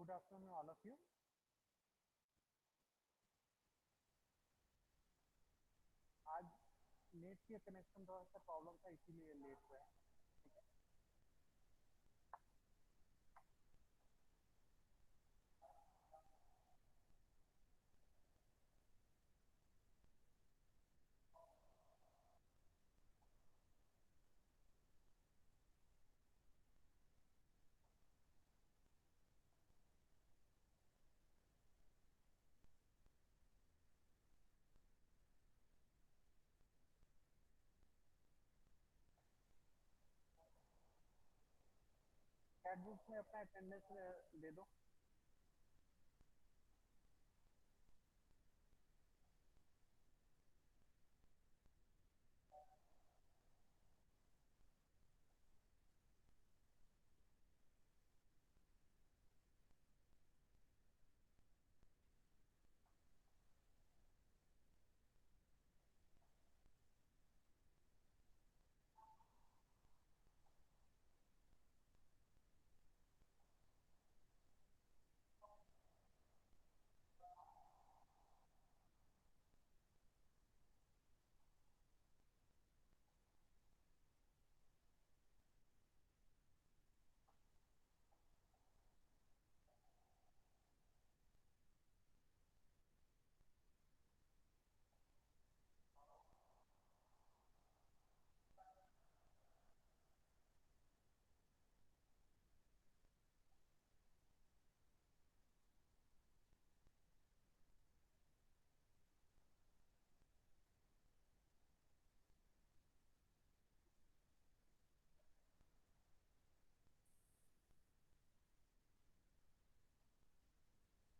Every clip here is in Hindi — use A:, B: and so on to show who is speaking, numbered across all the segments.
A: Good afternoon, all of you. आज नेट के कनेक्शन थोड़ा सा प्रॉब्लम था, इसीलिए लेट हुआ है। ठीक है, चैट बुक में अपना अटेंडेंस दे दो।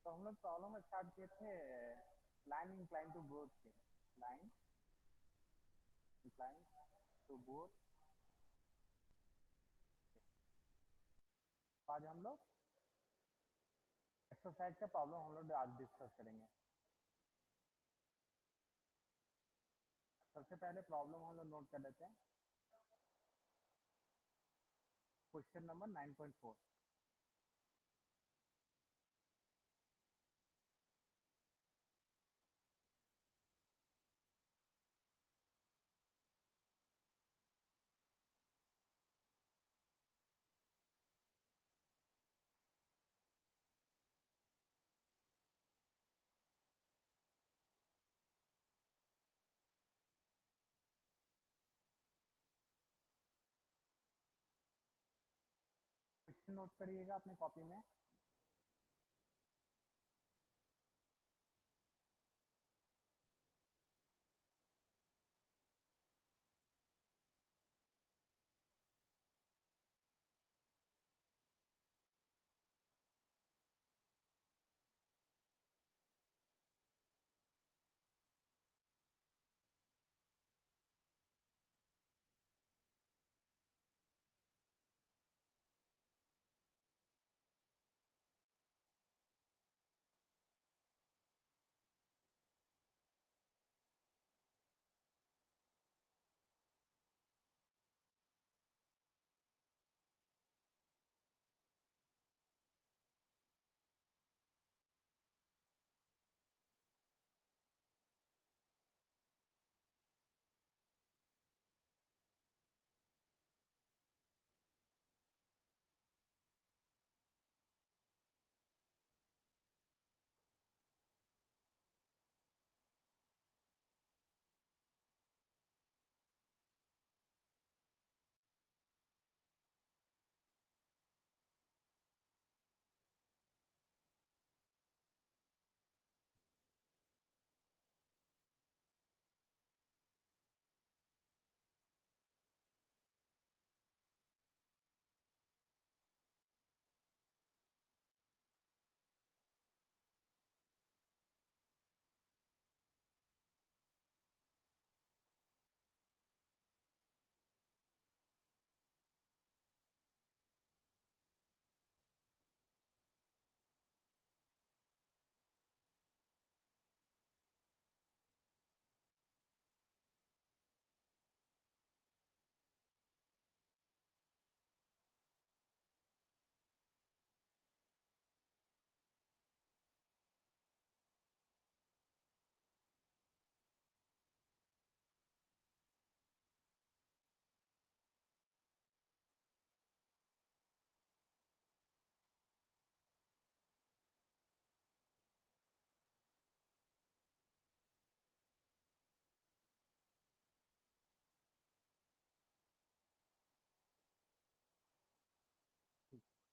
A: तो हम लोग प्रॉब्लम स्टार्ट किए थे लाइन इंक्लाइन टू ग्रोथ के। Line incline to growth. आज हम लोग एक्सरसाइज का प्रॉब्लम हम लोग आज डिस्कस करेंगे। सबसे पहले प्रॉब्लम हम लोग नोट कर लेते हैं। Question number 9.4। क्वेश्चन नोट करिएगा अपने कॉपी में।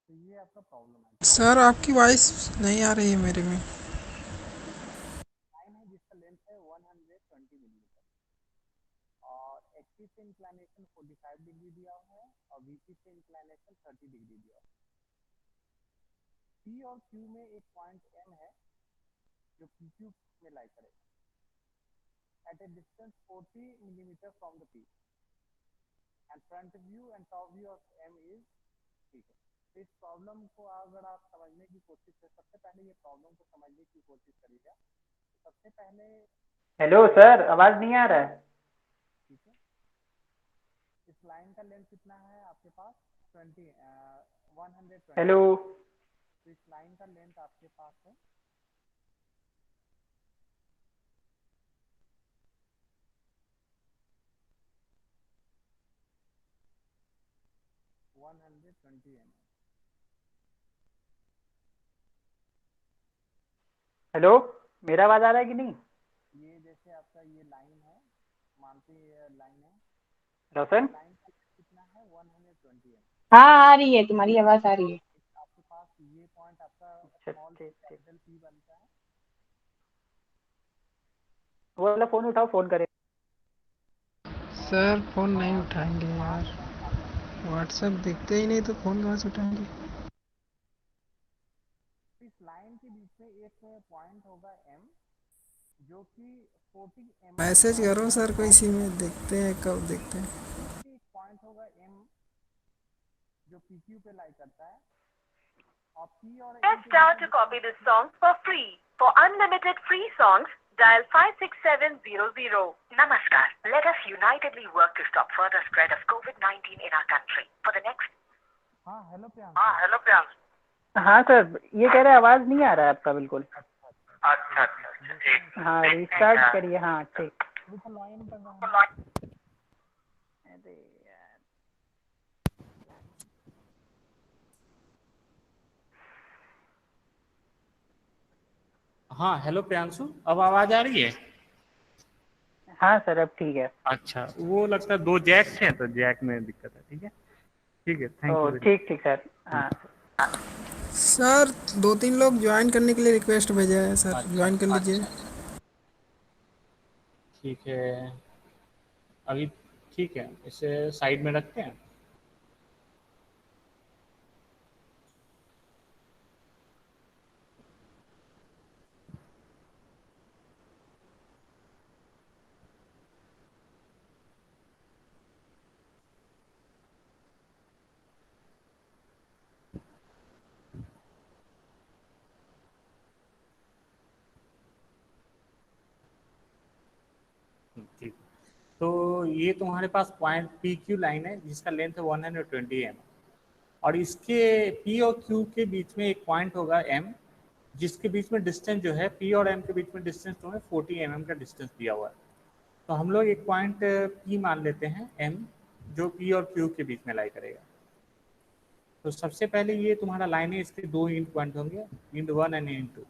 A: तो ये आपका प्रॉब्लम है।
B: सर आपकी वॉइस नहीं आ रही है मेरे में।
A: लाइन है जिसका लेंथ है 120 मिलीमीटर और एक्सिस से इंक्लाइनेशन 45 डिग्री दिया हुआ है और वीपी से इंक्लाइनेशन 30 डिग्री दिया हुआ है। पी और क्यू में एक पॉइंट एम है जो पी क्यू में लाई करेगा at a distance 40 millimetre from the P and front view and top view of M is, ठीक है। तो इस प्रॉब्लम को अगर आप समझने की कोशिश करें, सबसे पहले ये प्रॉब्लम को समझने की कोशिश करिएगा। तो सबसे पहले
C: हेलो सर, आवाज नहीं आ रहा है।
A: ठीक है, इस लाइन का लेंथ कितना है आपके पास? 120
C: हेलो।
A: है। तो इस लाइन का लेंथ आपके पास है 120 mm।
C: हेलो, मेरा आवाज आ रहा है कि नहीं?
A: ये जैसे आपका ये लाइन है, मानते ये लाइन है, इस
C: रोशन।
A: लाइन का कितना है 120 mm।
D: हाँ, आ रही है, तुम्हारी आवाज आ रही है।
A: आपके पास ये पॉइंट आपका
C: अच्छा,
A: स्मॉल
C: ठीक ठीक।
A: कैपिटल पी बनता है।
C: वो वाला फोन उठाओ, फोन करे।
B: सर फ़ोन नहीं
A: और
B: उठाएंगे
A: आर
B: यार।
A: पॉइंट आपका
B: व्हाट्सएप दिखते ही नहीं तो फ़ोन कहाँ से उठाएंगे।
A: इस लाइन के बीच में एक पॉइंट होगा एम जो कि 40 mm
B: मैसेज करो
A: आपका
B: सर कोई
A: टॉप
B: सी
A: व्यू
B: में, देखते हैं कब देखते हैं।
A: एक पॉइंट होगा एम जो पी क्यू पे लाई करता है और पी और एम
E: Press
A: के बीच
E: star
A: में
E: to copy this
A: distance.
E: song for free. For unlimited free songs, dial 56700. Namaskar. Let us unitedly work to stop further spread of COVID-19 in our country. For the next...
A: हाँ हेलो प्रियांशु।
E: Hello, Priyansh.
C: हाँ सर, ये कह रहे आवाज नहीं आ रहा है आपका बिल्कुल।
E: अच्छा, ठीक।
C: हाँ, रिस्टार्ट करिए। हाँ ठीक।
A: अभी तो लॉगिन कर रहा हूँ।
C: अरे यार।
F: हाँ हेलो प्रियांशु, अब आवाज आ रही है?
C: हाँ सर, अब ठीक है।
F: अच्छा, वो लगता है दो जैक थे तो जैक में दिक्कत है। ठीक है, ठीक है, थैंक
C: ओ
F: यू वेरी
C: ठीक ठीक सर। हाँ
F: मच।
B: सर 2-3 लोग ज्वाइन करने के लिए रिक्वेस्ट भेजा है सर,
F: अच्छा
B: ज्वाइन कर लीजिए।
F: ठीक है, अभी ठीक है, इसे साइड में रखते हैं। ठीक। तो ये तुम्हारे पास पॉइंट पी क्यू लाइन है जिसका लेंथ है 120 mm और इसके पी और क्यू के बीच में एक पॉइंट होगा एम जिसके बीच में डिस्टेंस जो है पी और एम के बीच में डिस्टेंस जो है 40 mm का डिस्टेंस दिया हुआ है। तो हम लोग एक पॉइंट पी मान लेते हैं एम जो पी और क्यू के बीच में लाई करेगा। तो सबसे पहले ये तुम्हारा लाइन है, इसके दो इंड पॉइंट होंगे, end one and end two.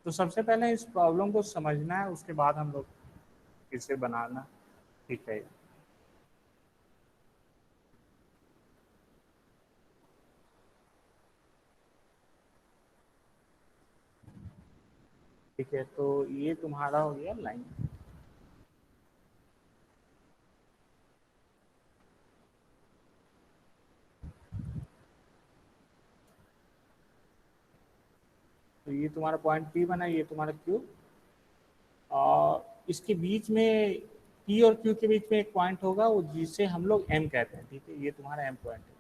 F: तो सबसे पहले इस प्रॉब्लम को समझना है, उसके बाद हम लोग इसे बनाना ठीक है। ठीक है, तो ये तुम्हारा हो गया लाइन। तो ये तुम्हारा पॉइंट पी बना, ये तुम्हारा क्यू और इसके बीच में पी और क्यू के बीच में एक पॉइंट होगा वो जिसे हम लोग एम कहते हैं। ठीक है, ये तुम्हारा एम पॉइंट है।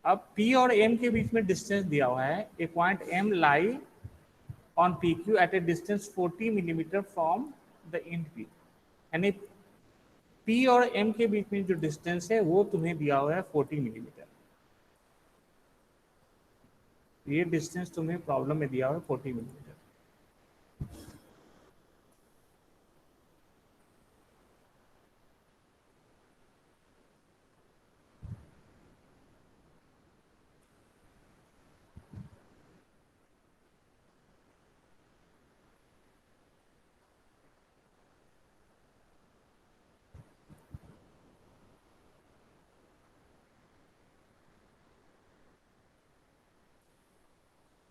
F: अब पी और एम के बीच में डिस्टेंस दिया हुआ है, a point M lie on P Q at a distance 40 mm from the end P. यानी पी और एम के बीच में जो डिस्टेंस है वो तुम्हें दिया हुआ है 40 mm। ये डिस्टेंस तुम्हें प्रॉब्लम में दिया हुआ है 40 mm।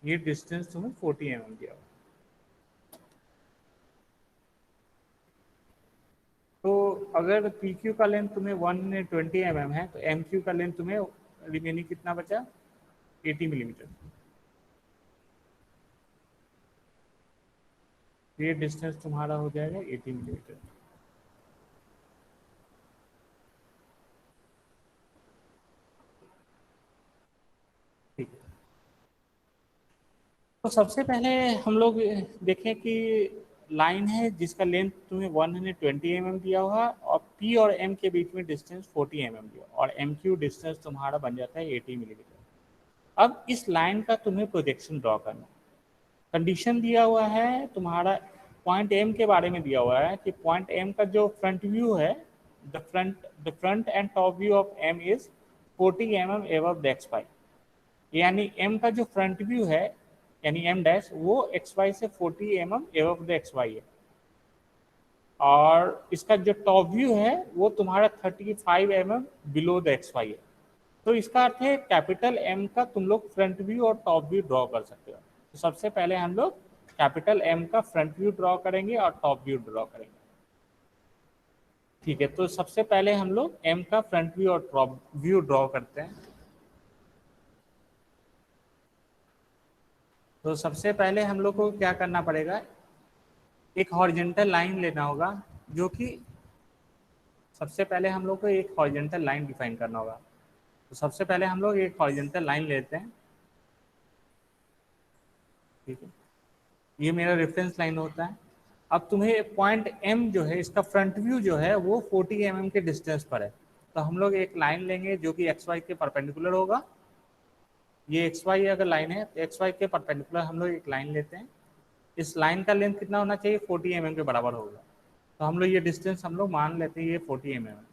F: ये डिस्टेंस तुम्हें 40 mm दिया हुआ। तो अगर पी क्यू का लेंथ तुम्हें 120 mm है तो एम क्यू का लेंथ तुम्हें रिमेनिंग कितना बचा, 80 मिलीमीटर। ये डिस्टेंस तुम्हारा हो जाएगा 80 मिलीमीटर। ठीक है, तो सबसे पहले हम लोग देखें कि लाइन है जिसका लेंथ तुम्हें 120 mm दिया हुआ और पी और एम के बीच में डिस्टेंस 40 mm दिया और एम क्यू डिस्टेंस तुम्हारा बन जाता है 80 मिलीमीटर। अब इस लाइन का तुम्हें प्रोजेक्शन ड्रॉ करना। कंडीशन दिया हुआ है तुम्हारा, पॉइंट एम के बारे में दिया हुआ है कि पॉइंट एम का जो फ्रंट व्यू है, the front and top view of M is 40 mm above the X Y. यानी एम का जो फ्रंट व्यू है यानी एम डैश वो एक्स वाई से 40 mm above the X Y है और इसका जो टॉप व्यू है वो तुम्हारा 35 mm below the X Y है। तो इसका अर्थ है कैपिटल एम का तुम लोग फ्रंट व्यू और टॉप व्यू ड्रॉ कर सकते हो। तो सबसे पहले हम लोग कैपिटल एम का फ्रंट व्यू ड्रॉ करेंगे और टॉप व्यू ड्रॉ करेंगे। ठीक है, तो सबसे पहले हम लोग एम का फ्रंट व्यू और टॉप व्यू ड्रॉ करते हैं। तो सबसे पहले हम लोग को क्या करना पड़ेगा, एक हॉरिजॉन्टल लाइन लेना होगा जो कि सबसे पहले हम लोग को एक हॉरिजॉन्टल लाइन डिफाइन करना होगा। तो सबसे पहले हम लोग एक हॉरिजॉन्टल लाइन लेते हैं। ठीक है, ये मेरा रेफरेंस लाइन होता है। अब तुम्हें पॉइंट एम जो है इसका फ्रंट व्यू जो है वो 40 mm के डिस्टेंस पर है। तो हम लोग एक लाइन लेंगे जो कि एक्स वाई के परपेंडिकुलर होगा। ये एक्स वाई अगर लाइन है तो एक्स वाई के परपेंडिकुलर हम लोग एक लाइन लेते हैं। इस लाइन का लेंथ कितना होना चाहिए, 40 mm के बराबर होगा। तो हम लोग ये डिस्टेंस हम लोग मान लेते हैं ये 40 mm है।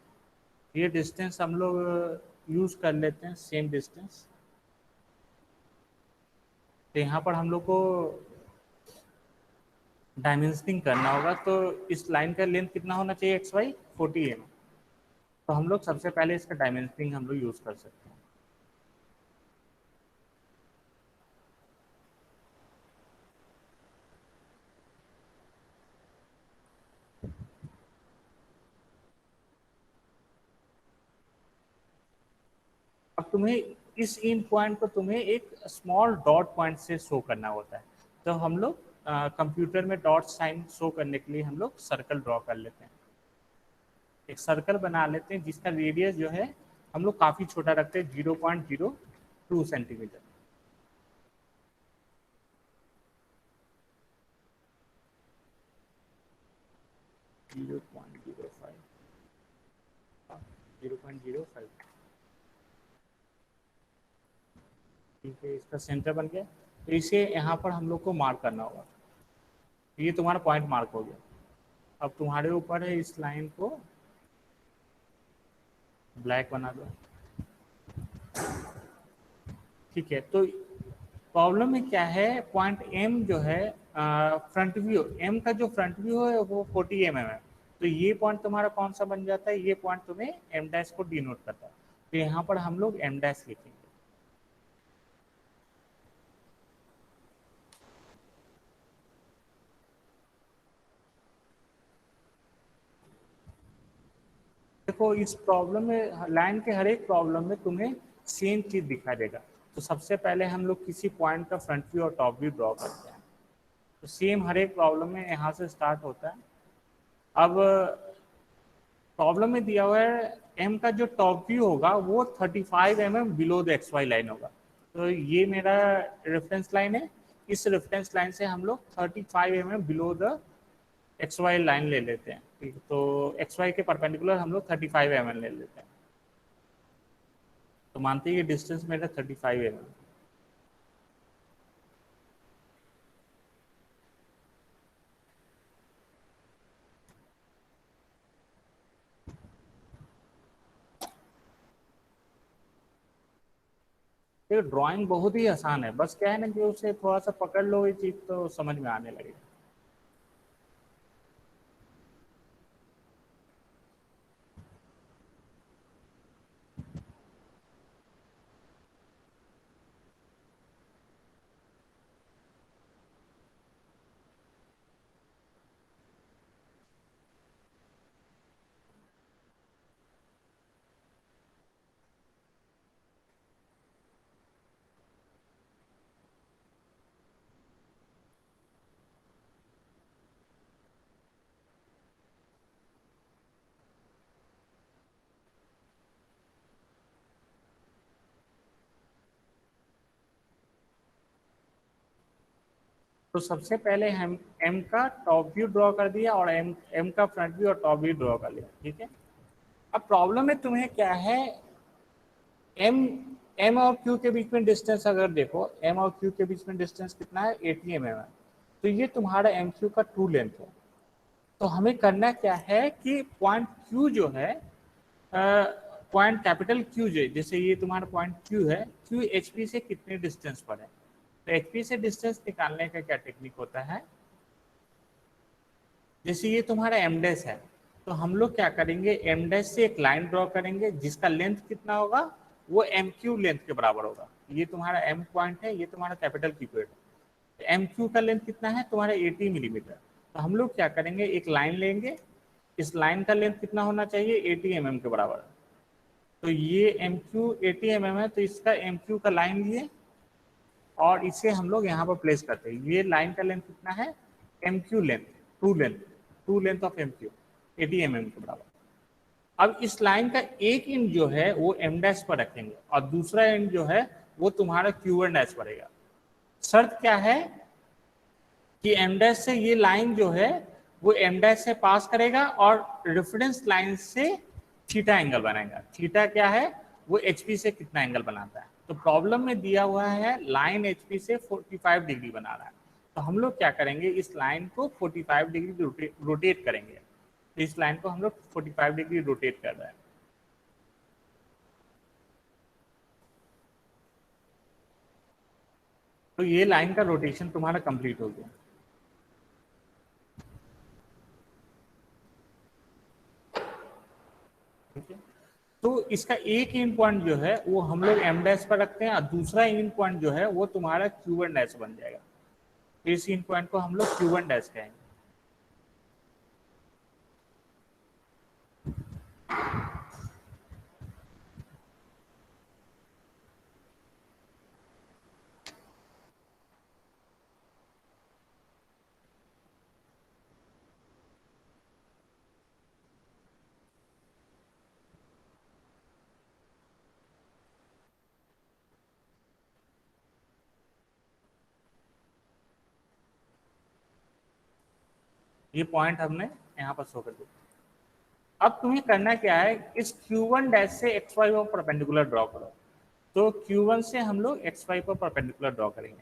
F: ये डिस्टेंस हम लोग यूज कर लेते हैं, सेम डिस्टेंस। तो यहाँ पर हम लोग को डायमेंशनिंग करना होगा। तो इस लाइन का लेंथ कितना होना चाहिए, एक्स वाई 40 mm। तो हम लोग सबसे पहले इसका डायमेंशनिंग हम लोग यूज कर सकते हैं। अब तुम्हें इस इन पॉइंट को तुम्हें एक स्मॉल डॉट पॉइंट से शो करना होता है। तो हम लोग कंप्यूटर में डॉट साइन शो करने के लिए हम लोग सर्कल ड्रॉ कर लेते हैं। एक सर्कल बना लेते हैं जिसका रेडियस जो है हम लोग काफ़ी छोटा रखते हैं, 0.02 centimetre. Zero point zero five. ठीक है, इसका सेंटर बन गया। तो इसे यहाँ पर हम लोग को मार्क करना होगा। ये तुम्हारा पॉइंट मार्क हो गया। अब तुम्हारे ऊपर है इस लाइन को ब्लैक बना दो। ठीक है, तो प्रॉब्लम में क्या है, पॉइंट एम जो है फ्रंट व्यू, एम का जो फ्रंट व्यू है वो 40 mm है। तो ये पॉइंट तुम्हारा कौन सा बन जाता है, ये पॉइंट तुम्हें एम डैश को डिनोट करता है। तो यहाँ पर हम लोग एम डैश लिखेंगे। देखो इस प्रॉब्लम में, लाइन के हर एक प्रॉब्लम में तुम्हें सेम चीज दिखाई देगा। तो सबसे पहले हम लोग किसी पॉइंट का फ्रंट व्यू और टॉप व्यू ड्रॉ करते हैं। तो सेम हर एक प्रॉब्लम में यहाँ से स्टार्ट होता है। अब प्रॉब्लम में दिया हुआ है एम का जो टॉप व्यू होगा वो 35 mm below the X Y line होगा। तो ये मेरा रेफरेंस लाइन है। इस रेफरेंस लाइन से हम लोग 35 mm below the X Y line ले लेते हैं। ठीक, तो एक्स वाई के परपेंडिकुलर हम लोग 35 mm ले लेते हैं। तो मानते हैं ये डिस्टेंस मेरा 35 mm। ये ड्राइंग बहुत ही आसान है, बस क्या है ना कि उसे थोड़ा सा पकड़ लो ये चीज तो समझ में आने लगेगा। तो सबसे पहले हम एम का टॉप व्यू ड्रॉ कर दिया और एम का फ्रंट व्यू और टॉप व्यू ड्रॉ कर लिया, ठीक है। अब प्रॉब्लम में तुम्हें क्या है, एम और क्यू के बीच में डिस्टेंस अगर देखो, एम और क्यू के बीच में डिस्टेंस कितना है, 80 mm है। तो ये तुम्हारा एम क्यू का ट्रू लेंथ है। तो हमें करना क्या है कि पॉइंट क्यू जो है, पॉइंट कैपिटल क्यू जो, जैसे ये तुम्हारा पॉइंट क्यू है, क्यू एचपी से कितने डिस्टेंस पर है। तो एचपी से डिस्टेंस निकालने का क्या टेक्निक होता है, जैसे ये तुम्हारा एम डैश है, तो हम लोग क्या करेंगे, एम डैश से एक लाइन ड्रॉ करेंगे जिसका लेंथ कितना होगा, वो एम क्यू लेंथ के बराबर होगा। ये तुम्हारा एम पॉइंट है, ये तुम्हारा कैपिटल क्यू पॉइंट है। एम क्यू का लेंथ कितना है तुम्हारा 80 मिलीमीटर। तो हम लोग क्या करेंगे, एक लाइन लेंगे, इस लाइन का लेंथ कितना होना चाहिए, 80 mm के बराबर। तो ये एम क्यू 80 mm है, तो इसका एम क्यू का लाइन लिए और इसे हम लोग यहाँ पर प्लेस करते हैं। ये लाइन का लेंथ कितना है, M Q length, true length of M Q 80 mm के बराबर। अब इस लाइन का एक एंड जो है वो एम डैश पर रखेंगे और दूसरा एंड जो है वो तुम्हारा क्यू एंड डैश पड़ेगा। शर्त क्या है कि एम डैश से ये लाइन जो है वो एम डैश से पास करेगा और रेफरेंस लाइन से थीटा एंगल बनाएगा। थीटा क्या है, वो एचपी से कितना एंगल बनाता है। तो प्रॉब्लम में दिया हुआ है लाइन एचपी से 45 डिग्री बना रहा है। तो हम लोग क्या करेंगे, इस लाइन को 45 डिग्री रोटेट करेंगे। तो इस लाइन को हम लोग 45 डिग्री रोटेट कर रहे हैं। तो ये लाइन का रोटेशन तुम्हारा कंप्लीट हो गया। ठीक है, तो इसका एक एंड पॉइंट जो है वो हम लोग एम डैश पर रखते हैं और दूसरा एंड पॉइंट जो है वो तुम्हारा क्यू एंड डैश बन जाएगा। इस एंड पॉइंट को हम लोग क्यू एंड डैश कहेंगे। ये पॉइंट हमने यहाँ पर शो कर दिया। अब तुम्हें करना क्या है, इस Q1 डैश से XY पर परपेंडिकुलर ड्रॉ करो। तो Q1 से हम लोग XY पर परपेंडिकुलर ड्रॉ करेंगे।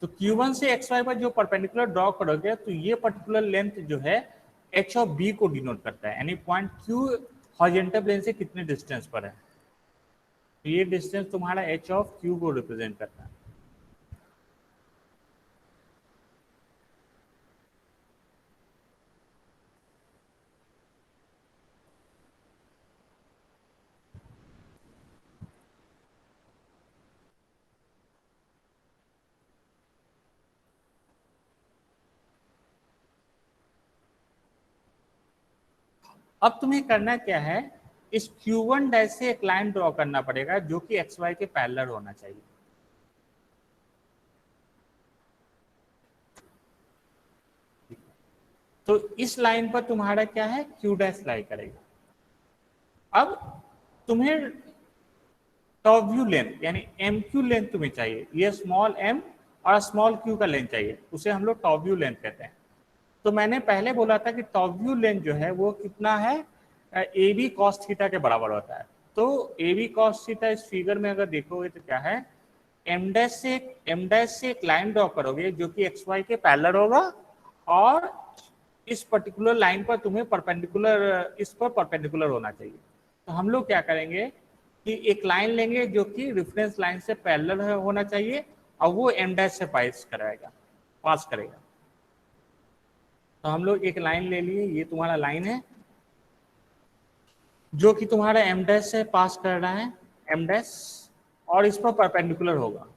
F: तो Q1 से XY पर जो परपेंडिकुलर ड्रॉ करोगे तो ये पर्टिकुलर लेंथ जो है H ऑफ B को डिनोट करता है, यानी पॉइंट Q हॉरिजॉन्टल प्लेन से कितने डिस्टेंस पर है। तो ये डिस्टेंस तुम्हारा H ऑफ Q को रिप्रेजेंट करता है। अब तुम्हें करना क्या है, इस Q1 डैश से एक लाइन ड्रॉ करना पड़ेगा जो कि XY के पैरेलल होना चाहिए। तो इस लाइन पर तुम्हारा क्या है, Q डैश लाई करेगा। अब तुम्हें टॉप व्यू लेंथ यानी MQ लेंथ तुम्हें चाहिए। ये स्मॉल m और स्मॉल q का लेंथ चाहिए, उसे हम लोग टॉप व्यू लेंथ कहते हैं। तो मैंने पहले बोला था कि टॉप व्यू लेंथ जो है वो कितना है, AB cos थीटा के बराबर होता है। तो AB cos थीटा इस फिगर में अगर देखोगे तो क्या है, m डैश से एक लाइन ड्रॉ करोगे जो कि XY के पैरेलल होगा और इस पर्टिकुलर लाइन पर तुम्हें परपेंडिकुलर, इस पर परपेंडिकुलर होना चाहिए। तो हम लोग क्या करेंगे कि एक लाइन लेंगे जो कि रेफरेंस लाइन से पैरेलल होना चाहिए और वो m डैश से पास करेगा। तो हम लोग एक लाइन ले लिए, ये तुम्हारा लाइन है जो कि तुम्हारा m डैश से पास कर रहा है, m डैश, और इस पर परपेंडिकुलर होगा।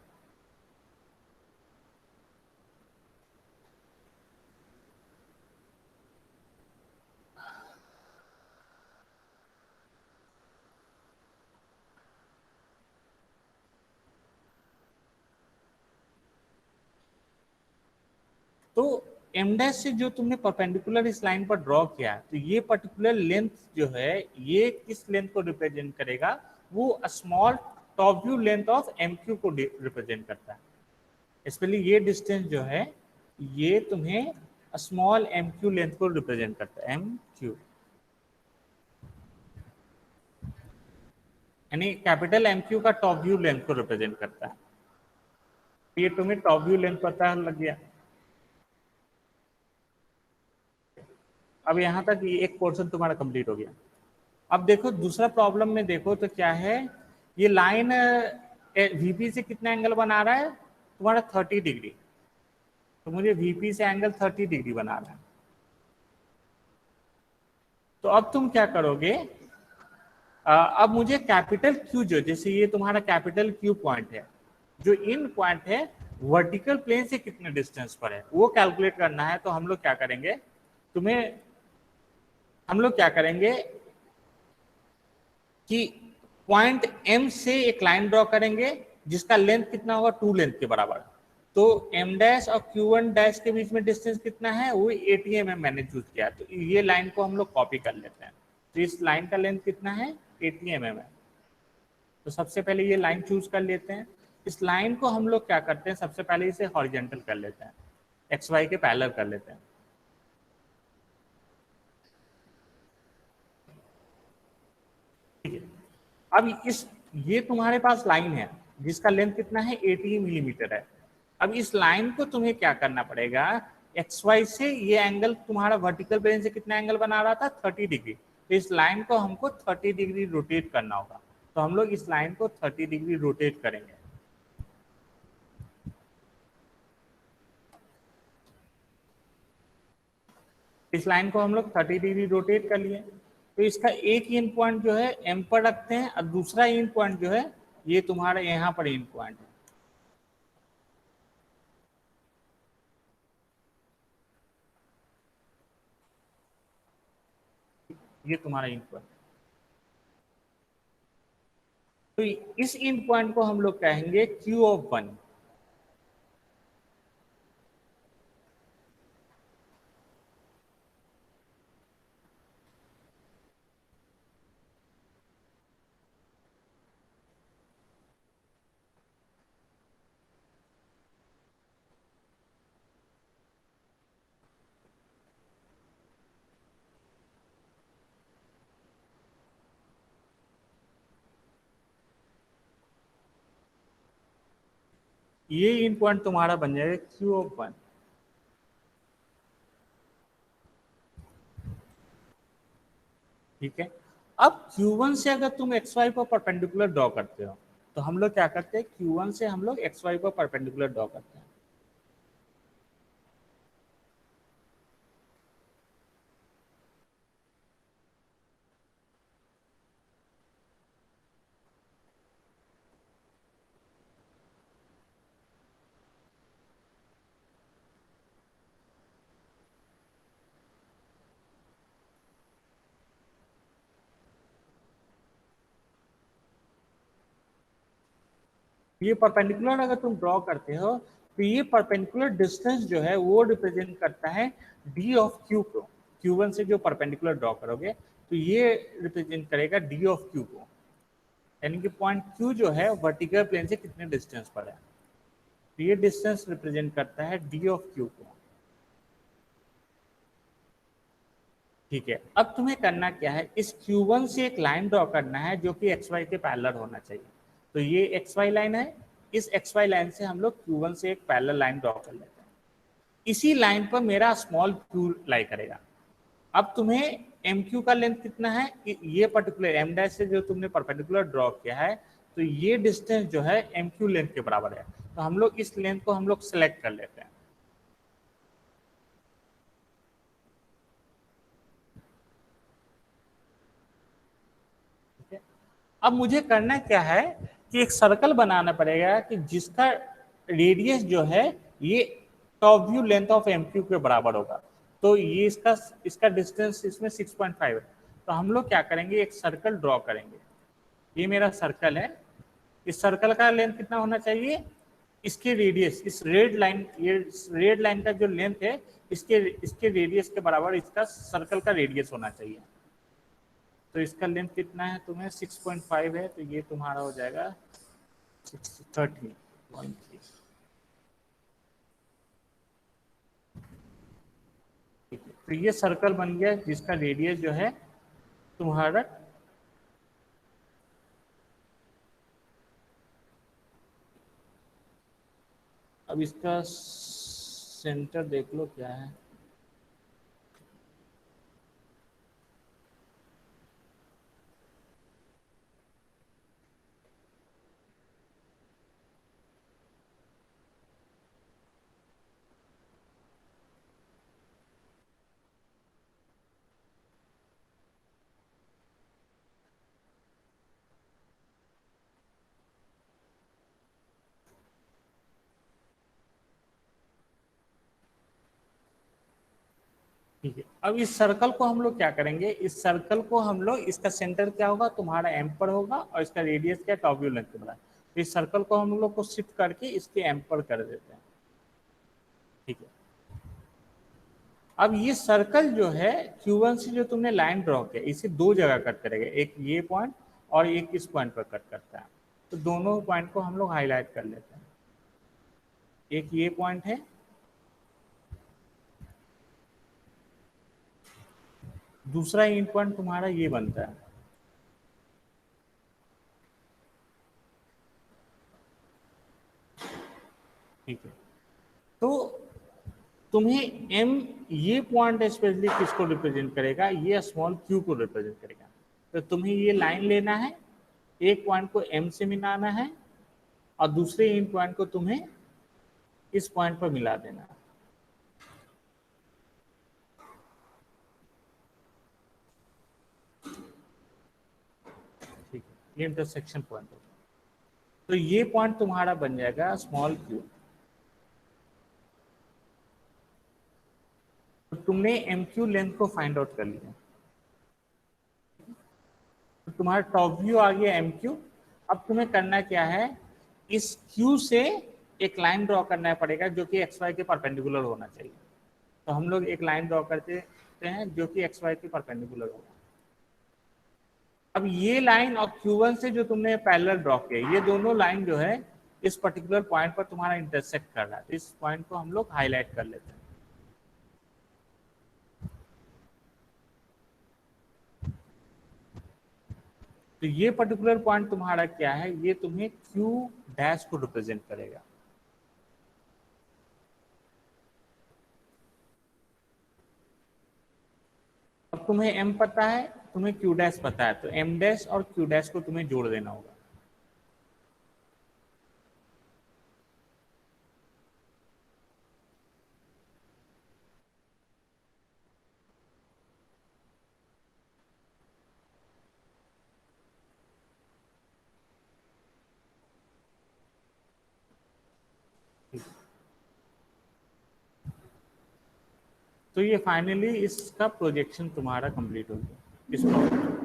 F: तो m डैश से जो तुमने परपेंडिकुलर इस लाइन पर ड्रॉ किया, तो ये पर्टिकुलर लेंथ जो है ये किस लेंथ को रिप्रेजेंट करेगा, वो small top view length of M Q को रिप्रेजेंट करता है। स्पेशली ये डिस्टेंस जो है ये तुम्हें स्मॉल एम क्यू लेंथ को रिप्रेजेंट करता है, एम क्यू, यानी कैपिटल एम क्यू का टॉप व्यू लेंथ को रिप्रेजेंट करता है। ये तुम्हें टॉप व्यू लेंथ पता लग गया। अब यहाँ तक ये एक पोर्शन तुम्हारा कंप्लीट हो गया। अब देखो दूसरा प्रॉब्लम में देखो तो क्या है, ये लाइन वीपी से कितना एंगल बना रहा है तुम्हारा 30 डिग्री, तो मुझे वीपी से एंगल 30 डिग्री बना रहा है। तो अब तुम क्या करोगे, अब मुझे कैपिटल क्यू जो, जैसे ये तुम्हारा कैपिटल क्यू पॉइंट है, जो इन पॉइंट है वर्टिकल प्लेन से कितने डिस्टेंस पर है वो कैलकुलेट करना है। तो हम लोग क्या करेंगे, हम लोग क्या करेंगे कि पॉइंट एम से एक लाइन ड्रॉ करेंगे जिसका लेंथ कितना होगा 2 लेंथ के बराबर। तो एम डैश और Q1 डैश के बीच में डिस्टेंस कितना है, वो 80 mm मैंने चूज किया। तो ये लाइन को हम लोग कॉपी कर लेते हैं। तो इस लाइन का लेंथ कितना है, 80 mm है। तो सबसे पहले ये लाइन चूज कर लेते हैं। इस लाइन को हम लोग क्या करते हैं, सबसे पहले इसे हॉरिजॉन्टल कर लेते हैं, XY के पैरेलल कर लेते हैं। ठीक है, अब ये तुम्हारे पास लाइन है जिसका लेंथ कितना है, 80 मिलीमीटर है। अब इस लाइन को तुम्हें क्या करना पड़ेगा, XY से ये एंगल तुम्हारा वर्टिकल प्लेन से कितना एंगल बना रहा था, 30 डिग्री। तो इस लाइन को हमको 30 डिग्री रोटेट करना होगा। तो हम लोग इस लाइन को 30 डिग्री रोटेट करेंगे। इस लाइन को हम लोग 30 डिग्री रोटेट कर लिए। तो इसका एक इन पॉइंट जो है एम पर रखते हैं और दूसरा इन पॉइंट जो है ये तुम्हारा यहाँ पर इन पॉइंट है। ये तुम्हारा इन पॉइंट। तो इस इन पॉइंट को हम लोग कहेंगे Q(1). ये इन पॉइंट तुम्हारा बन जाएगा Q(1). ठीक है, अब Q1 से अगर तुम XY पर परपेंडिकुलर ड्रॉ करते हो तो हम लोग क्या करते हैं, Q1 से हम लोग XY पर परपेंडिकुलर ड्रॉ करते हैं। ये परपेंडिकुलर अगर तुम ड्रॉ करते हो तो ये परपेंडिकुलर डिस्टेंस जो है वो रिप्रेजेंट करता है D ऑफ Q को। Q1 से जो परपेंडिकुलर ड्रॉ करोगे तो ये रिप्रेजेंट करेगा D ऑफ Q को, यानी कि पॉइंट Q जो है वर्टिकल प्लेन से कितने डिस्टेंस पर है। तो ये डिस्टेंस रिप्रेजेंट करता है D ऑफ Q को। ठीक है, अब तुम्हें करना क्या है, इस Q1 से एक लाइन ड्रॉ करना है जो कि XY के पैरेलल होना चाहिए। तो ये XY लाइन है, इस XY लाइन से हम लोग Q1 से एक पैरेलल लाइन ड्रॉ कर लेते हैं। इसी लाइन पर मेरा स्मॉल q लाई करेगा। अब तुम्हें MQ का लेंथ कितना है, ये पर्टिकुलर M डैश से जो तुमने परपेंडिकुलर ड्रॉ किया है तो ये डिस्टेंस जो है MQ लेंथ के बराबर है। तो हम लोग इस लेंथ को हम लोग सेलेक्ट कर लेते हैं। अब मुझे करना क्या है कि एक सर्कल बनाना पड़ेगा कि जिसका रेडियस जो है ये top view length of MQ के बराबर होगा। तो ये इसका डिस्टेंस इसमें 6.5 है। तो हम लोग क्या करेंगे, एक सर्कल ड्रॉ करेंगे। ये मेरा सर्कल है, इस सर्कल का लेंथ कितना होना चाहिए, इसके रेडियस, इस रेड लाइन, ये रेड लाइन का जो लेंथ है इसके रेडियस के बराबर इसका सर्कल का रेडियस होना चाहिए। तो इसका लेंथ कितना है तुम्हें 6.5 है, तो ये तुम्हारा हो जाएगा 13 13। ठीक है, तो ये सर्कल बन गया जिसका रेडियस जो है तुम्हारा अब इसका सेंटर देख लो क्या है। ठीक है, अब इस सर्कल को हम लोग क्या करेंगे, इस सर्कल को हम लोग, इसका सेंटर क्या होगा तुम्हारा एम पर होगा और इसका रेडियस क्या टॉप लेंथ के बराबर। तो इस सर्कल को हम लोग को शिफ्ट करके इसके एम पर कर देते हैं। ठीक है, अब ये सर्कल जो है Q1 से जो तुमने लाइन ड्रॉ किया इसे दो जगह कट करेगा, एक ये पॉइंट और एक इस पॉइंट पर कट करता है। तो दोनों पॉइंट को हम लोग हाईलाइट कर लेते हैं। एक ये पॉइंट है, दूसरा एंड पॉइंट तुम्हारा ये बनता है। ठीक है, तो तुम्हें एम ये पॉइंट स्पेशली किसको रिप्रेजेंट करेगा, ये स्मॉल क्यू को रिप्रेजेंट करेगा। तो तुम्हें ये लाइन लेना है, एक पॉइंट को एम से मिलाना है और दूसरे एंड पॉइंट को तुम्हें इस पॉइंट पर मिला देना है। ठीक है, ये इंटरसेक्शन पॉइंट होगा। तो ये पॉइंट तुम्हारा बन जाएगा स्मॉल क्यू। तो तुमने एम क्यू लेंथ को फाइंड आउट कर लिया। तो तुम्हारा टॉप व्यू आ गया एम क्यू। अब तुम्हें करना क्या है, इस क्यू से एक लाइन ड्रॉ करना पड़ेगा जो कि एक्स वाई के परपेंडिकुलर होना चाहिए। तो हम लोग एक लाइन ड्रॉ करते हैं जो कि एक्स वाई के परपेंडिकुलर होगा। अब ये लाइन और Q1 से जो तुमने पैरेलल ड्रॉ किया, ये दोनों लाइन जो है इस पर्टिकुलर पॉइंट पर तुम्हारा इंटरसेक्ट कर रहा है। इस पॉइंट को हम लोग हाईलाइट कर लेते हैं। तो ये पर्टिकुलर पॉइंट तुम्हारा क्या है, ये तुम्हें Q डैश को रिप्रेजेंट करेगा। अब तुम्हें M पता है, तुम्हें Q डैश पता है, तो M डैश और Q डैश को तुम्हें जोड़ देना होगा। तो ये फाइनली इसका प्रोजेक्शन तुम्हारा कंप्लीट हो गया इस प्रॉब्लम।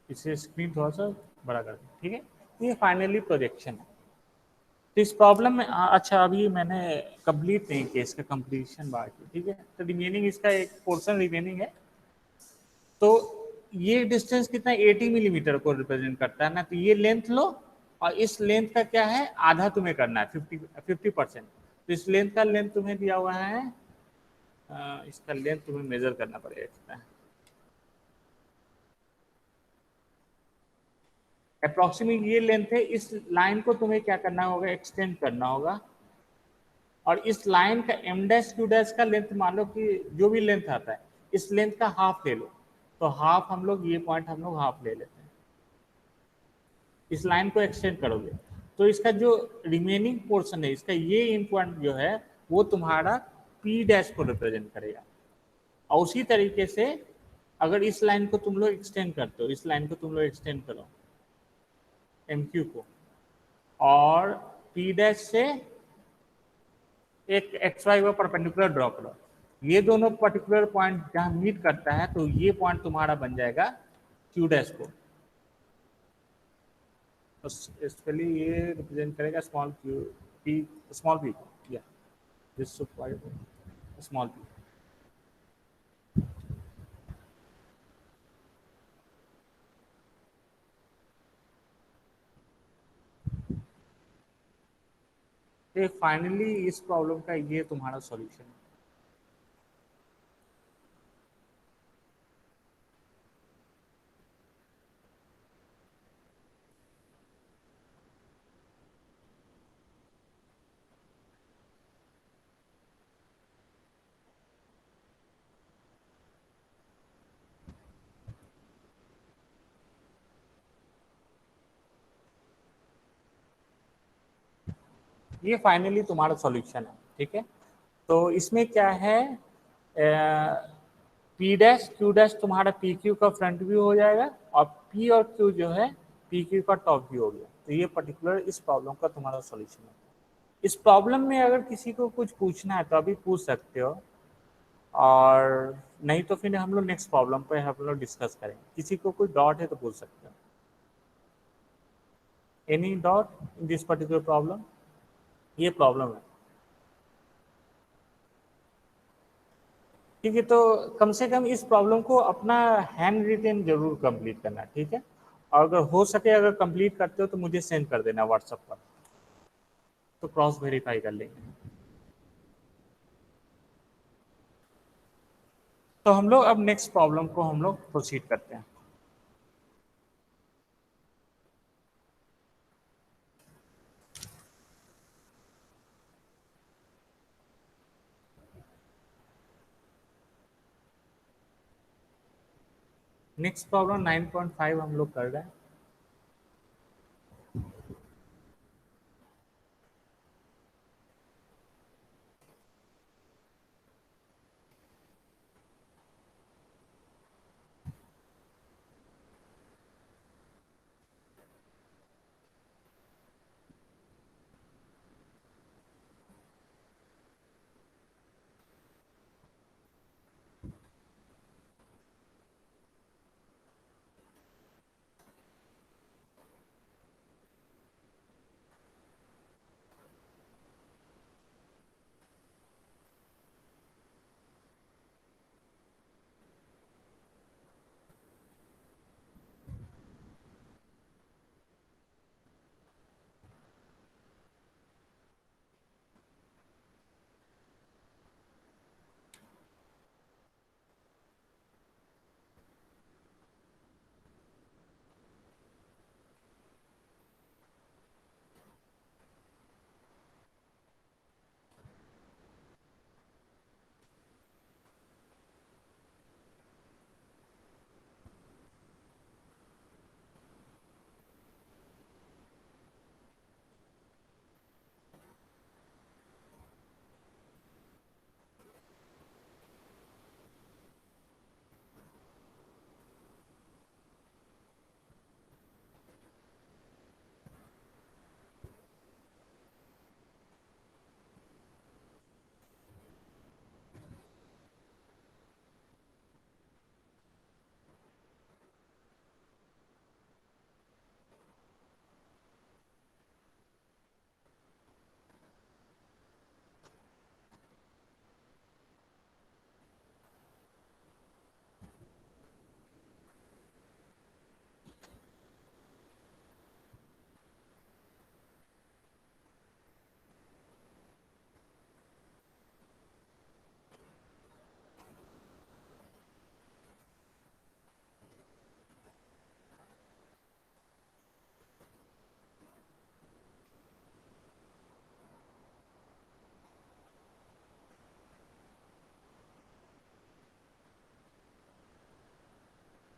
F: इसे स्क्रीन थोड़ा सा बड़ा कर दें। ठीक है, ये फाइनली प्रोजेक्शन है। तो इस प्रॉब्लम में अच्छा अभी मैंने कंप्लीट नहीं किया, इसका कंप्लीशन बाकी। ठीक है, तो रिमेनिंग इसका एक पोर्शन रिमेनिंग है। तो ये डिस्टेंस कितना 80 मिलीमीटर को रिप्रेजेंट करता है ना। तो ये लेंथ लो और इस लेंथ का क्या है आधा तुम्हें करना है 50%। तो इस लेंथ का लेंथ तुम्हें दिया हुआ है, इसका लेंथ तुम्हें मेजर करना पड़ेगा कितना है। अप्रोक्सीमेट ये लेंथ है। इस लाइन को तुम्हें क्या करना होगा, एक्सटेंड करना होगा। और इस लाइन का एम डैश क्यू डैश का लेंथ मान लो कि जो भी लेंथ आता है इस लेंथ का हाफ ले लो। तो हाफ हम लोग ये पॉइंट हम लोग हाफ ले लेते हैं। इस लाइन को एक्सटेंड करोगे तो इसका जो रिमेनिंग पोर्शन है, इसका ये इन पॉइंट जो है वो तुम्हारा पी डैश को रिप्रेजेंट करेगा। और उसी तरीके से अगर इस लाइन को तुम लोग एक्सटेंड करते हो, इस लाइन को तुम लोग एक्सटेंड करो एम क्यू को, और पी डैश से एक एक्स वाई को परपेंडिकुलर ड्रॉ करो, ये दोनों पर्टिकुलर पॉइंट जहां मीट करता है तो ये पॉइंट तुम्हारा बन जाएगा क्यू डैश को। तो इसके लिए ये रिप्रेजेंट करेगा small Q P, small P को, या दिस स्मॉल पी। तो फाइनली इस प्रॉब्लम का ये तुम्हारा सॉल्यूशन है। ये फाइनली तुम्हारा सॉल्यूशन है, ठीक है। तो इसमें क्या है, पी डैश क्यू डैश तुम्हारा पी क्यू का फ्रंट व्यू हो जाएगा और पी और क्यू जो है पी क्यू का टॉप व्यू हो गया। तो ये पर्टिकुलर इस प्रॉब्लम का तुम्हारा सॉल्यूशन है। इस प्रॉब्लम में अगर किसी को कुछ पूछना है तो अभी पूछ सकते हो, और नहीं तो फिर हम लोग नेक्स्ट प्रॉब्लम पे हम लोग डिस्कस करेंगे। किसी को कोई डाउट है तो पूछ सकते हो। Any doubt in this particular problem? ये प्रॉब्लम है, ठीक है। तो कम से कम इस प्रॉब्लम को अपना हैंड रिटन जरूर कंप्लीट करना, ठीक है। और अगर हो सके, अगर कंप्लीट करते हो तो मुझे सेंड कर देना व्हाट्सएप पर, तो क्रॉस वेरीफाई कर लेंगे। तो हम लोग अब नेक्स्ट प्रॉब्लम को हम लोग प्रोसीड करते हैं। नेक्स्ट प्रॉब्लम 9.5 हम लोग कर रहे हैं।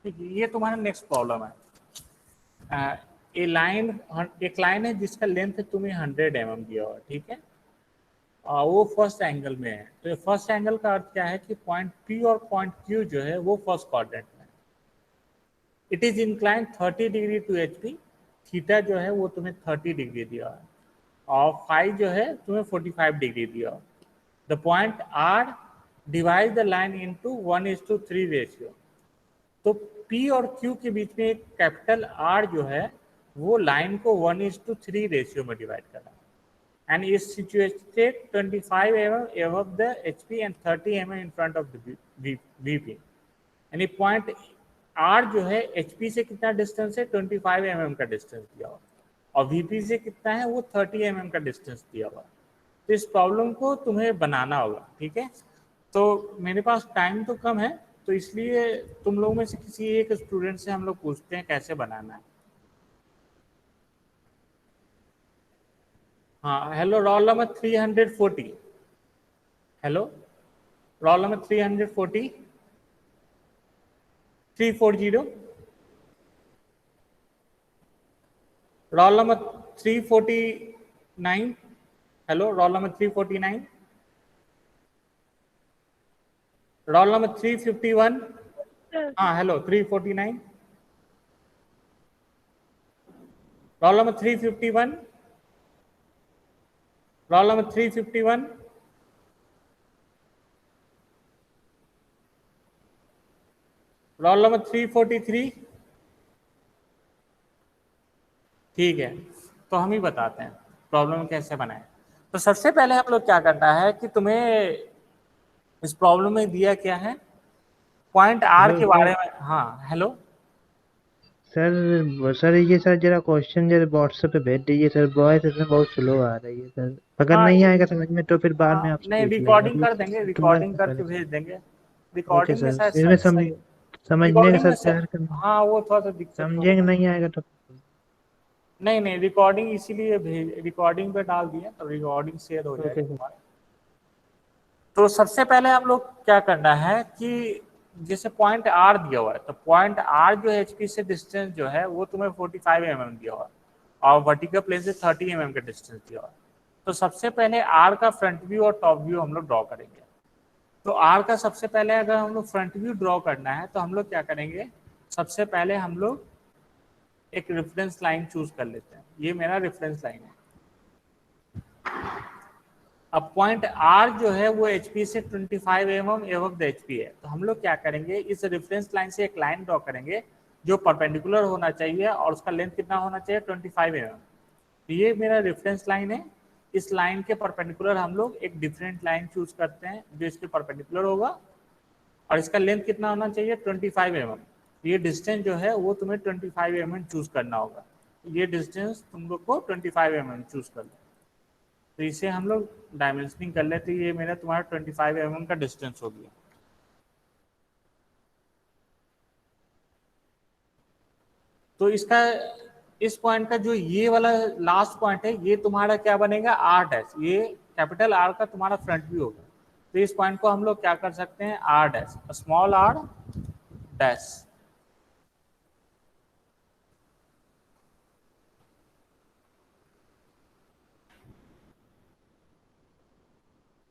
F: ठीक है, ये तुम्हारा नेक्स्ट प्रॉब्लम है। एक लाइन है जिसका लेंथ तुम्हें 100 mm दिया हुआ, ठीक है। वो फर्स्ट एंगल में है। तो फर्स्ट एंगल का अर्थ क्या है कि पॉइंट P और पॉइंट Q जो है वो फर्स्ट क्वाड्रेंट में। It is incline 30 degree to HP। Theta जो है वो तुम्हें 30 डिग्री दिया है, और फाई जो है तुम्हें 45 डिग्री दिया। The point R divide the line into 1:3 ratio. तो P और Q के बीच में एक कैपिटल R जो है वो लाइन को 1:3 रेशियो में डिवाइड कर रहा है, and is situated 25 mm above the HP and 30 mm in front of the VP। यानी पॉइंट R जो है HP से कितना डिस्टेंस है, 25 mm का डिस्टेंस दिया हुआ, और VP से कितना है, वो 30 mm का डिस्टेंस दिया हुआ। तो इस प्रॉब्लम को तुम्हें बनाना होगा, ठीक है। तो मेरे पास टाइम तो कम है, तो इसलिए तुम लोग में से किसी एक स्टूडेंट से हम लोग पूछते हैं कैसे बनाना है। हाँ, hello, roll number 340। Hello, roll number 340 340, roll number 349। Hello, roll number 349, roll number 351। हाँ, hello, 349, roll number 351, roll number 351, roll number 343। ठीक है, तो हम ही बताते हैं प्रॉब्लम कैसे बनाए। तो सबसे पहले हम लोग क्या करना है कि तुम्हें इस प्रॉब्लम में दिया क्या है, पॉइंट आर के बारे में। हाँ, हेलो
G: सर ये सर जरा क्वेश्चन जरा व्हाट्सएप पे भेज दीजिए सर, वॉइस इसमें बहुत स्लो आ रही है सर। अगर
F: हाँ,
G: नहीं आएगा समझ में तो फिर बाद में
F: हाँ,
G: आपसे
F: नहीं,
G: पूछ लेंगे,
F: रिकॉर्डिंग
G: अभी
F: कर देंगे,
G: तुम्हारा
F: रिकॉर्डिंग करके भेज देंगे।
G: ओके
F: रिकॉर्डिंग में
G: सर,
F: शायद
G: इसमें
F: सही,
G: समझने का
F: रिकॉर्डिंग में
G: सर प्यार करना,
F: हाँ, वो थोड़ा सा दिक्कत तो
G: समझेंगे
F: होगा।
G: नहीं आएगा तो
F: नहीं नहीं, रिकॉर्डिंग इसीलिए भेज, रिकॉर्डिंग पे डाल दिए तो रिकॉर्डिंग शेयर हो जाएगी
G: ओके सर।
F: तुम्हारा। तो सबसे पहले हम लोग क्या करना है कि जैसे पॉइंट आर दिया हुआ है, तो पॉइंट आर जो एचपी से डिस्टेंस जो है वो तुम्हें 45 mm दिया हुआ है, और वर्टिकल प्लेन से 30 mm का डिस्टेंस दिया हुआ है। तो सबसे पहले आर का फ्रंट व्यू और टॉप व्यू हम लोग ड्रॉ करेंगे। तो आर का सबसे पहले अगर हम लोग फ्रंट व्यू ड्रॉ करना है तो हम लोग क्या करेंगे, सबसे पहले हम लोग एक रेफरेंस लाइन चूज कर लेते हैं। ये मेरा रेफरेंस लाइन है। अब पॉइंट आर जो है वो एचपी से 25 mm एबव द एचपी है। तो हम लोग क्या करेंगे, इस रेफरेंस लाइन से एक लाइन ड्रॉ करेंगे जो परपेंडिकुलर होना चाहिए और उसका लेंथ कितना होना चाहिए, 25 mm। तो ये मेरा रेफरेंस लाइन है। इस लाइन के परपेंडिकुलर हम लोग एक डिफरेंट लाइन चूज करते हैं जो इसके परपेंडिकुलर होगा, और इसका लेंथ कितना होना चाहिए, 25 mm। ये डिस्टेंस जो है वो तुम्हें 25 mm चूज करना होगा। ये डिस्टेंस तुम लोग को 25 mm चूज करना है। तो इसे हम लोग डायमेंशनिंग कर लेते हैं। ये मेरा तुम्हारा 25 mm का डिस्टेंस हो गया। तो इसका, इस पॉइंट का जो ये वाला लास्ट पॉइंट है ये तुम्हारा क्या बनेगा, आर डैश। ये कैपिटल आर का तुम्हारा फ्रंट व्यू होगा। तो इस पॉइंट को हम लोग क्या कर सकते हैं, R dash, small R dash.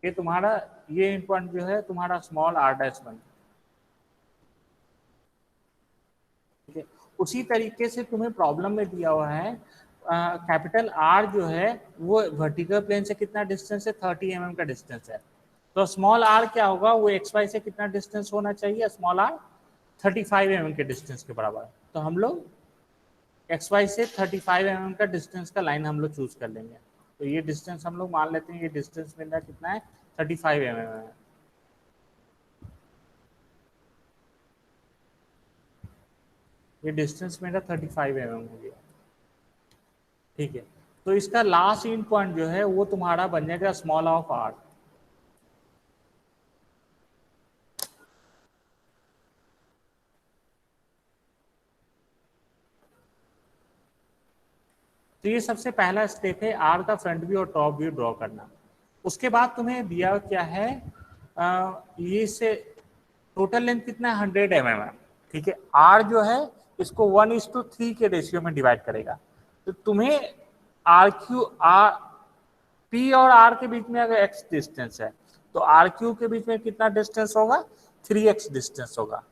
F: ये तुम्हारा, ये पॉइंट जो है तुम्हारा स्मॉल आर डैश बन। ठीक है, उसी तरीके से तुम्हें प्रॉब्लम में दिया हुआ है कैपिटल आर जो है वो वर्टिकल प्लेन से कितना डिस्टेंस है, 30 mm का डिस्टेंस है। तो स्मॉल आर क्या होगा, वो एक्स वाई से कितना डिस्टेंस होना चाहिए, स्मॉल आर 35 mm के डिस्टेंस के बराबर। तो हम लोग एक्स वाई से 35 mm का डिस्टेंस का लाइन हम लोग चूज कर लेंगे। तो ये डिस्टेंस हम लोग मान लेते हैं, ये डिस्टेंस मेरा कितना है, 35 mm है। ये डिस्टेंस मेरा 35 mm हो गया। ठीक है, तो इसका लास्ट इन पॉइंट जो है वो तुम्हारा बन जाएगा स्मॉल ऑफ आर। तो ये सबसे पहला स्टेप है आर का फ्रंट व्यू और टॉप व्यू ड्रॉ करना। उसके बाद तुम्हें दिया क्या है, ये से टोटल लेंथ कितना है, 100 mm है। ठीक है, आर जो है इसको 1:3 के रेशियो में डिवाइड करेगा। तो तुम्हें आर क्यू, आर पी और आर के बीच में अगर एक्स डिस्टेंस है तो आर क्यू के बीच में कितना डिस्टेंस होगा, 3x डिस्टेंस होगा।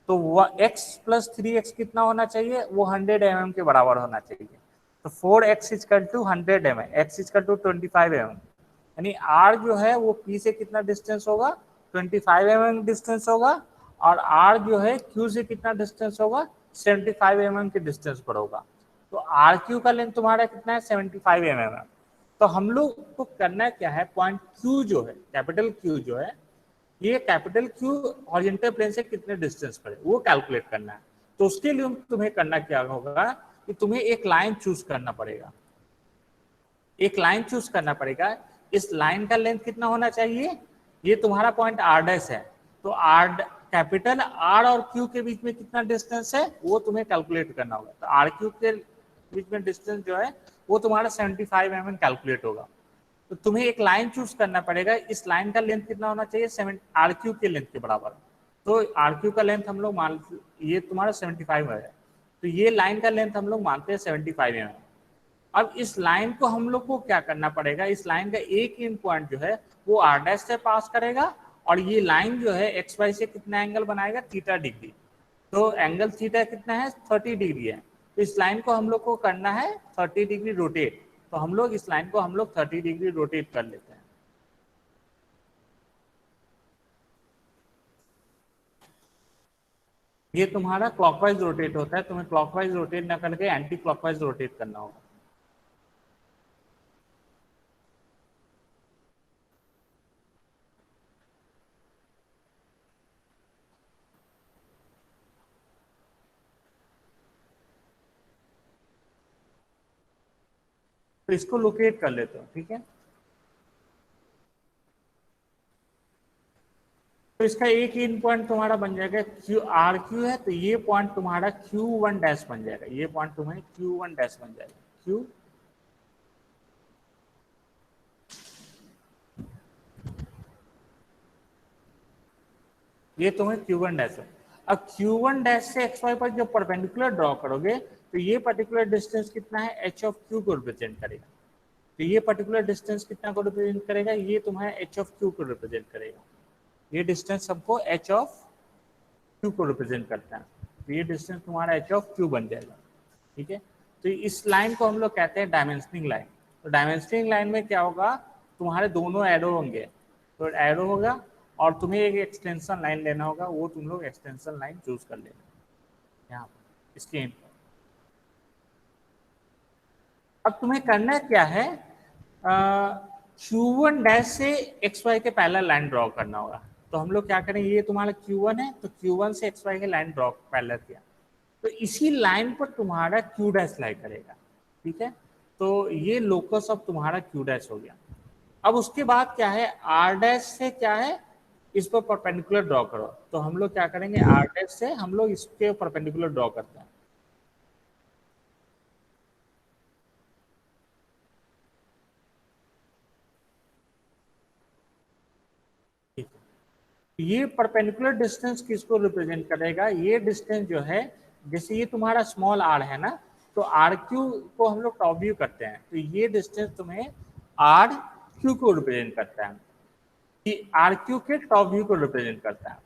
F: तो x प्लस 3x कितना होना चाहिए, वो 100 mm के बराबर होना चाहिए। तो 4x equal to 100 mm, x equal to 25 mm, यानी r जो है वो p से कितना डिस्टेंस होगा, 25 mm डिस्टेंस होगा, और r जो है q से कितना डिस्टेंस होगा, 75 mm के डिस्टेंस पर होगा। तो आर क्यू का लेंथ तुम्हारा कितना है, 75 mm है। तो हम लोग को करना क्या है, पॉइंट क्यू जो है, कैपिटल क्यू जो है, ये कैपिटल क्यू हॉरिजॉन्टल प्लेन से कितने डिस्टेंस पर है वो कैलकुलेट करना है। तो उसके लिए तुम्हें करना क्या होगा कि तुम्हें एक लाइन चूज करना पड़ेगा। एक लाइन चूज करना पड़ेगा। इस लाइन का लेंथ कितना होना चाहिए, ये तुम्हारा पॉइंट आर डैश है, तो आर कैपिटल आर और क्यू के बीच में कितना डिस्टेंस है वो तुम्हें कैलकुलेट करना होगा। तो आर क्यू के बीच में डिस्टेंस जो है वो तुम्हारा 75 mm कैलकुलेट होगा। तो तुम्हें एक लाइन चूज करना पड़ेगा, इस लाइन का लेंथ कितना होना चाहिए, आर क्यू के लेंथ के बराबर। तो आर क्यू का लेंथ हम लोग मान, ये तुम्हारा 75 है, तो ये लाइन का लेंथ हम लोग मानते हैं 75 mm। अब इस लाइन को हम लोग को क्या करना पड़ेगा, इस लाइन का एक इन पॉइंट जो है वो आर डैश से पास करेगा, और ये लाइन जो है एक्स वाई से कितना एंगल बनाएगा, थीटा डिग्री। तो एंगल थीटा कितना है, 30 डिग्री है। तो इस लाइन को हम लोग को करना है 30 डिग्री रोटेट। तो हम लोग इस लाइन को हम लोग 30 डिग्री रोटेट कर लेते हैं। ये तुम्हारा क्लॉकवाइज रोटेट होता है, तुम्हें क्लॉकवाइज रोटेट ना करके एंटी क्लॉकवाइज रोटेट करना होगा। तो इसको लोकेट कर लेते हो, ठीक है। तो इसका एक इन पॉइंट तुम्हारा बन जाएगा क्यू, आर क्यू है तो ये पॉइंट तुम्हारा Q1 डैश बन जाएगा, ये पॉइंट तुम्हें Q1 डैश बन जाएगा। क्यू ये तुम्हें Q1 डैश है। अब Q1 डैश से XY पर जब परपेंडिकुलर ड्रॉ करोगे तो ये पर्टिकुलर डिस्टेंस कितना है, H ऑफ Q को रिप्रेजेंट करेगा। तो ये पर्टिकुलर डिस्टेंस कितना को रिप्रेजेंट करेगा, ये तुम्हारा H ऑफ Q को रिप्रेजेंट करेगा। ये डिस्टेंस सबको H ऑफ Q को रिप्रेजेंट करता है, तो ये डिस्टेंस तुम्हारा H ऑफ Q बन जाएगा, ठीक है। तो इस लाइन को हम लोग कहते हैं डायमेंशनिंग लाइन। तो डायमेंशनिंग लाइन में क्या होगा, तुम्हारे दोनों एरो होंगे, तो एरो होगा और तुम्हें एक एक्सटेंशन लाइन लेना होगा, वो तुम लोग एक्सटेंशन लाइन चूज कर लेना यहाँ पर इसके एंड पर। अब तुम्हें करना क्या है, Q1 डैश से XY के पैरेलल लाइन ड्रॉ करना होगा। तो हम लोग क्या करेंगे, ये तुम्हारा Q1 है तो Q1 से XY के लाइन ड्रॉ पैरेलल किया, तो इसी लाइन पर तुम्हारा Q डैश लाई करेगा, ठीक है। तो ये लोकस ऑफ तुम्हारा Q डैश हो गया। अब उसके बाद क्या है, R डैश से क्या है, इस पर परपेंडिकुलर ड्रॉ करो। तो हम लोग क्या करेंगे, R डैश से हम लोग इसके परपेंडिकुलर ड्रॉ करते हैं। ये परपेंडिकुलर डिस्टेंस किसको रिप्रेजेंट करेगा, ये डिस्टेंस जो है, जैसे ये तुम्हारा स्मॉल r है ना, तो आर क्यू को हम लोग टॉप व्यू करते हैं, तो ये डिस्टेंस तुम्हें आर क्यू को रिप्रेजेंट करता है, ये आर क्यू के टॉप व्यू को रिप्रेजेंट करता है।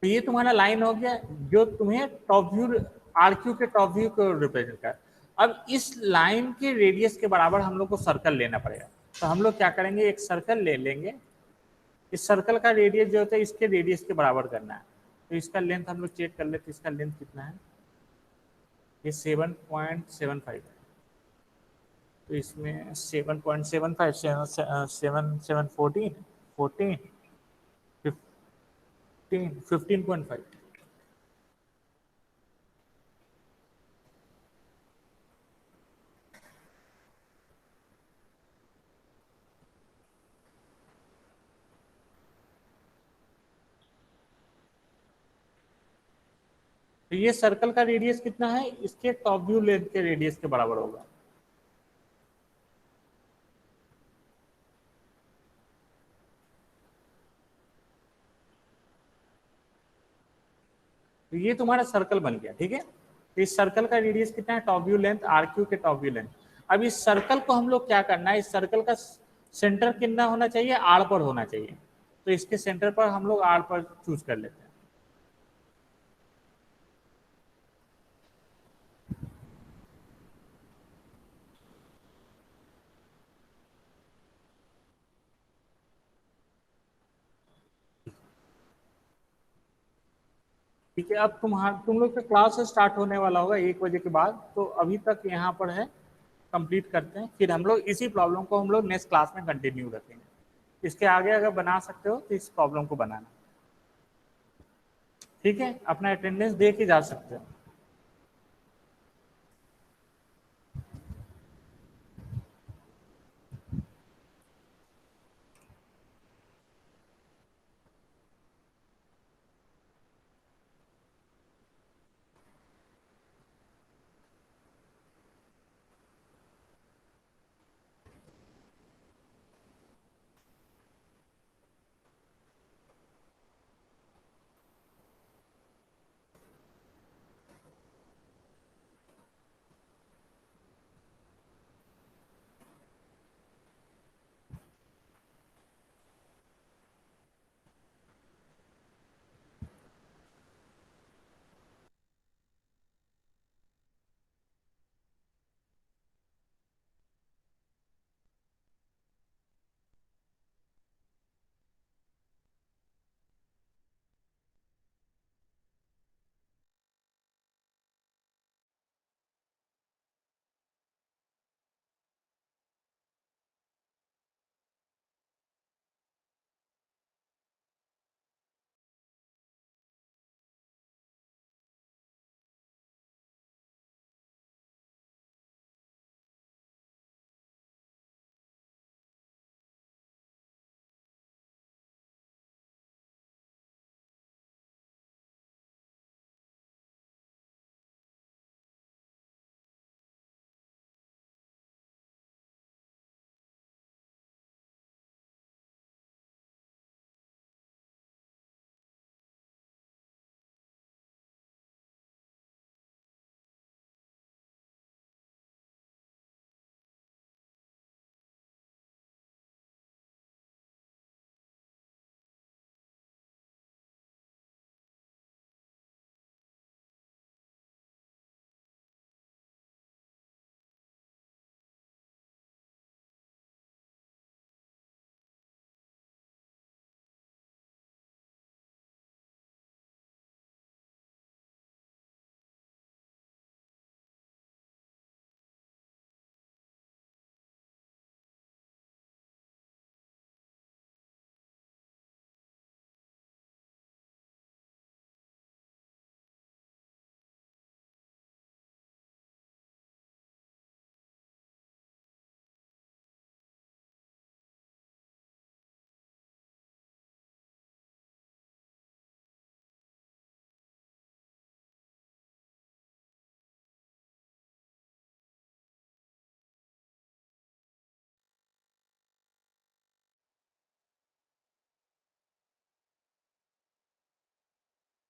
F: तो ये तुम्हारा लाइन हो गया जो तुम्हें टॉप व्यू, आर क्यू के टॉप व्यू को रिप्रेजेंट कर। अब इस लाइन के रेडियस के बराबर हम लोग को सर्कल लेना पड़ेगा। तो हम लोग क्या करेंगे, एक सर्कल ले लेंगे, इस सर्कल का रेडियस जो होता है इसके रेडियस के बराबर करना है। तो इसका लेंथ हम लोग चेक कर लेते हैं, इसका लेंथ कितना है, ये 7.75 है। तो इसमें 7.75 7 14 14 15.5। तो ये सर्कल का रेडियस कितना है, इसके टॉप व्यू लेंथ के रेडियस के बराबर होगा। तो ये तुम्हारा सर्कल बन गया, ठीक है। तो इस सर्कल का रेडियस कितना है, top view length, R Q के टॉप व्यू लेंथ। अब इस सर्कल को हम लोग क्या करना है, इस सर्कल का सेंटर कितना होना चाहिए, आर पर होना चाहिए। तो इसके सेंटर पर हम लोग आर पर चूज कर लेते हैं। ठीक है। अब तुम लोग का क्लास स्टार्ट होने वाला होगा 1 बजे के बाद, तो अभी तक यहाँ पर है, कंप्लीट करते हैं, फिर हम लोग इसी प्रॉब्लम को हम लोग नेक्स्ट क्लास में कंटिन्यू रखेंगे। इसके आगे अगर बना सकते हो तो इस प्रॉब्लम को बनाना, ठीक है। अपना अटेंडेंस दे के जा सकते हो।